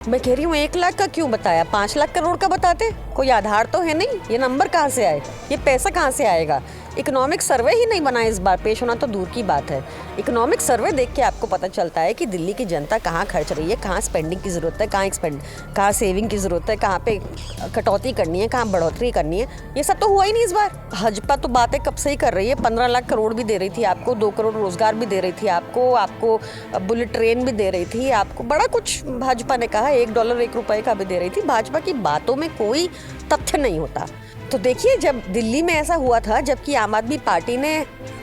मैं कह रही हूँ 1 लाख का क्यों बताया, 5 लाख करोड़ का बताते। कोई आधार तो है नहीं, ये नंबर कहाँ से आए, ये पैसा कहाँ से आएगा। इकोनॉमिक सर्वे ही नहीं बना, इस बार पेश होना तो दूर की बात है। इकोनॉमिक सर्वे देख के आपको पता चलता है कि दिल्ली की जनता कहाँ खर्च रही है, कहाँ स्पेंडिंग की ज़रूरत है, कहाँ सेविंग की ज़रूरत है, कहाँ पे कटौती करनी है, कहाँ बढ़ोतरी करनी है। ये सब तो हुआ ही नहीं इस बार। भाजपा तो बातें कब से ही कर रही है, 15 लाख करोड़ भी दे रही थी आपको, 2 करोड़ रोजगार भी दे रही थी आपको बुलेट ट्रेन भी दे रही थी आपको, बड़ा कुछ भाजपा ने कहा, $1 $1 का भी दे रही थी। भाजपा की बातों में कोई तथ्य नहीं होता। तो देखिए, जब दिल्ली में ऐसा हुआ था, जबकि आम आदमी पार्टी ने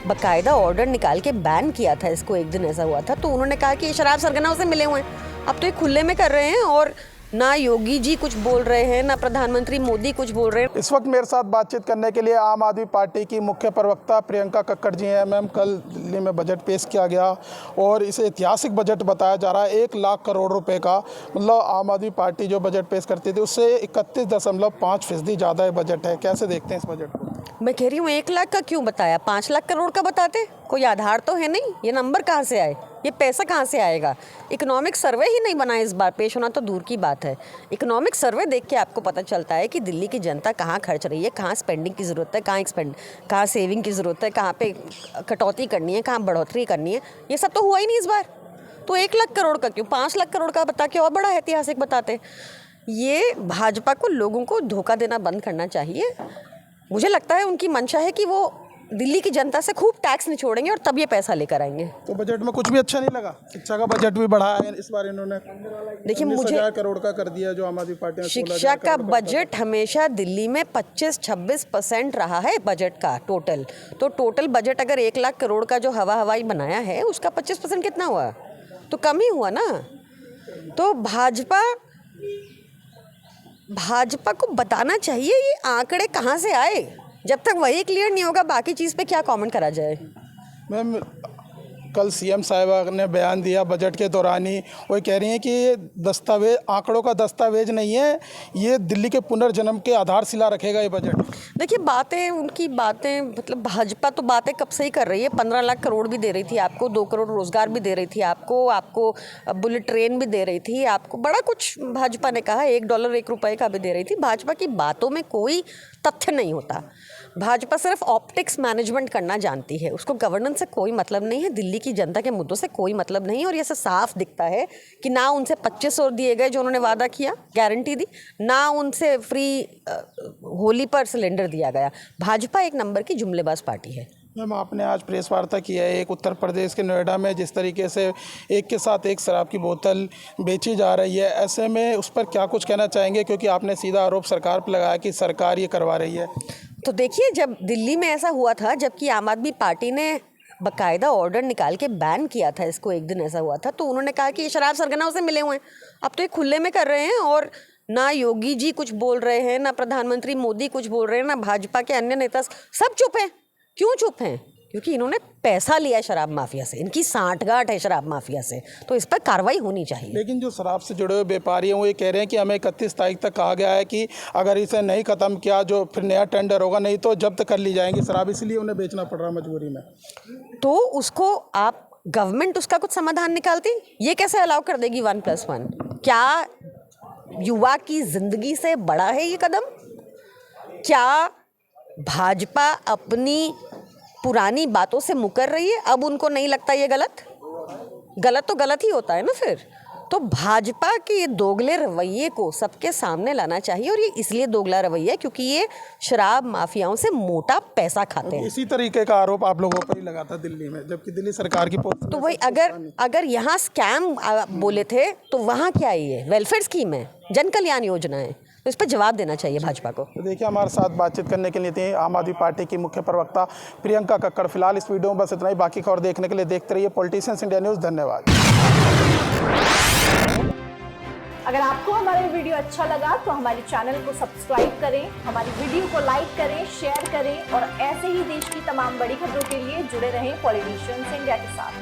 बाकायदा ऑर्डर निकाल के बैन किया था इसको, एक दिन ऐसा हुआ था तो उन्होंने कहा कि ये शराब सरगनाओं से मिले हुए हैं। अब तो ये खुले में कर रहे हैं और ना योगी जी कुछ बोल रहे हैं, ना प्रधानमंत्री मोदी कुछ बोल रहे हैं। इस वक्त मेरे साथ बातचीत करने के लिए आम आदमी पार्टी की मुख्य प्रवक्ता प्रियंका कक्कड़ जी हैं। मैम, कल दिल्ली में बजट पेश किया गया और इसे ऐतिहासिक बजट बताया जा रहा है। 1 लाख करोड़ रुपए का, मतलब आम आदमी पार्टी जो बजट पेश करती थी उससे 31.5% ज़्यादा है बजट है। कैसे देखते हैं इस बजट को? मैं कह रही हूँ 1 लाख का क्यों बताया, 5 लाख करोड़ का बताते। कोई आधार तो है नहीं, ये नंबर कहाँ से आए, ये पैसा कहाँ से आएगा। इकोनॉमिक सर्वे ही नहीं बना, इस बार पेश होना तो दूर की बात है। इकोनॉमिक सर्वे देख के आपको पता चलता है कि दिल्ली की जनता कहाँ खर्च रही है, कहाँ स्पेंडिंग की ज़रूरत है, कहाँ सेविंग की ज़रूरत है, कहाँ पे कटौती करनी है, कहाँ बढ़ोतरी करनी है। ये सब तो हुआ ही नहीं इस बार। तो 1 लाख करोड़ का क्यों, 5 लाख करोड़ का बता के और बड़ा ऐतिहासिक बताते। ये भाजपा को, लोगों को धोखा देना बंद करना चाहिए। मुझे लगता है उनकी मंशा है कि वो दिल्ली की जनता से खूब टैक्स निचोड़ेंगे और तब ये पैसा लेकर आएंगे। तो बजट में कुछ भी अच्छा नहीं लगा? शिक्षा का बजट भी बढ़ाया है इस बार इन्होंने। देखिए, मुझे 19,000 करोड़ का कर दिया जो आम आदमी पार्टी ने। शिक्षा का बजट हमेशा दिल्ली में 25-26% रहा है बजट का टोटल। तो टोटल बजट अगर 1 लाख करोड़ का जो हवाई बनाया है उसका 25% कितना हुआ, तो कम ही हुआ ना। तो भाजपा को बताना चाहिए ये आंकड़े कहाँ से आए। जब तक वही क्लियर नहीं होगा, बाकी चीज़ पे क्या कमेंट करा जाए। मैम, कल सीएम साहिबा ने बयान दिया बजट के दौरान ही, वो कह रही हैं कि ये दस्तावेज आंकड़ों का दस्तावेज नहीं है, ये दिल्ली के पुनर्जन्म के आधारशिला रखेगा ये बजट। देखिए, उनकी बातें, मतलब भाजपा तो बातें कब से ही कर रही है। 15 लाख करोड़ भी दे रही थी आपको, 2 करोड़ रोजगार भी दे रही थी आपको बुलेट ट्रेन भी दे रही थी आपको, बड़ा कुछ भाजपा ने कहा, $1 $1 का भी दे रही थी। भाजपा की बातों में कोई तथ्य नहीं होता। भाजपा सिर्फ ऑप्टिक्स मैनेजमेंट करना जानती है, उसको गवर्नेंस से कोई मतलब नहीं है, दिल्ली की जनता के मुद्दों से कोई मतलब नहीं है। और ये सब साफ दिखता है कि ना उनसे 2500 दिए गए जो उन्होंने वादा किया, गारंटी दी, ना उनसे फ्री होली पर सिलेंडर दिया गया। भाजपा एक नंबर की जुमलेबाज पार्टी है। मैम, आपने आज प्रेस वार्ता की है एक उत्तर प्रदेश के नोएडा में, जिस तरीके से एक के साथ एक शराब की बोतल बेची जा रही है, ऐसे में उस पर क्या कुछ कहना चाहेंगे? क्योंकि आपने सीधा आरोप सरकार पर लगाया कि सरकार ये करवा रही है। तो देखिए, जब दिल्ली में ऐसा हुआ था, जबकि आम आदमी पार्टी ने बाकायदा ऑर्डर निकाल के बैन किया था इसको, एक दिन ऐसा हुआ था तो उन्होंने कहा कि ये शराब सरगनाओं से मिले हुए हैं। अब तो ये खुले में कर रहे हैं और ना योगी जी कुछ बोल रहे हैं, ना प्रधानमंत्री मोदी कुछ बोल रहे हैं, ना भाजपा के अन्य नेता, सब चुप हैं। क्यों चुप हैं? क्योंकि इन्होंने पैसा लिया है शराब माफिया से, इनकी सांठगांठ है शराब माफिया से, तो इस पर कार्रवाई होनी चाहिए। लेकिन जो शराब से जुड़े हुए व्यापारी हैं वो ये कह रहे हैं कि हमें 31 तारीख तक कहा गया है कि अगर इसे नहीं ख़त्म किया जो फिर नया टेंडर होगा, नहीं तो जब्त कर ली जाएंगी शराब, इसलिए उन्हें बेचना पड़ रहा है मजबूरी में। तो उसको आप, गवर्नमेंट उसका कुछ समाधान निकालती, ये कैसे अलाउ कर देगी 1+1? क्या युवा की जिंदगी से बड़ा है ये कदम? क्या भाजपा अपनी पुरानी बातों से मुकर रही है? अब उनको नहीं लगता ये गलत तो गलत ही होता है ना फिर। तो भाजपा के ये दोगले रवैये को सबके सामने लाना चाहिए। और ये इसलिए दोगला रवैया क्योंकि ये शराब माफियाओं से मोटा पैसा खाते हैं। इसी तरीके का आरोप आप लोगों पर ही लगा था दिल्ली में, जबकि दिल्ली सरकार की तो वही, अगर यहाँ स्कैम बोले थे तो वहाँ क्या है? ये वेलफेयर स्कीम है, जन कल्याण योजना है, तो इस पर जवाब देना चाहिए भाजपा को। तो देखिए, हमारे साथ बातचीत करने के लिए थी आम आदमी पार्टी की मुख्य प्रवक्ता प्रियंका कक्कड़। फिलहाल इस वीडियो में बस इतना ही। बाकी खबर देखने के लिए देखते रहिए पॉलिटिशियंस इंडिया न्यूज़। धन्यवाद। अगर आपको हमारा वीडियो अच्छा लगा तो हमारे चैनल को सब्सक्राइब करें, हमारी वीडियो को लाइक करें, शेयर करें और ऐसे ही देश की तमाम बड़ी खबरों के लिए जुड़े रहें पॉलिटिशियंस इंडिया के साथ।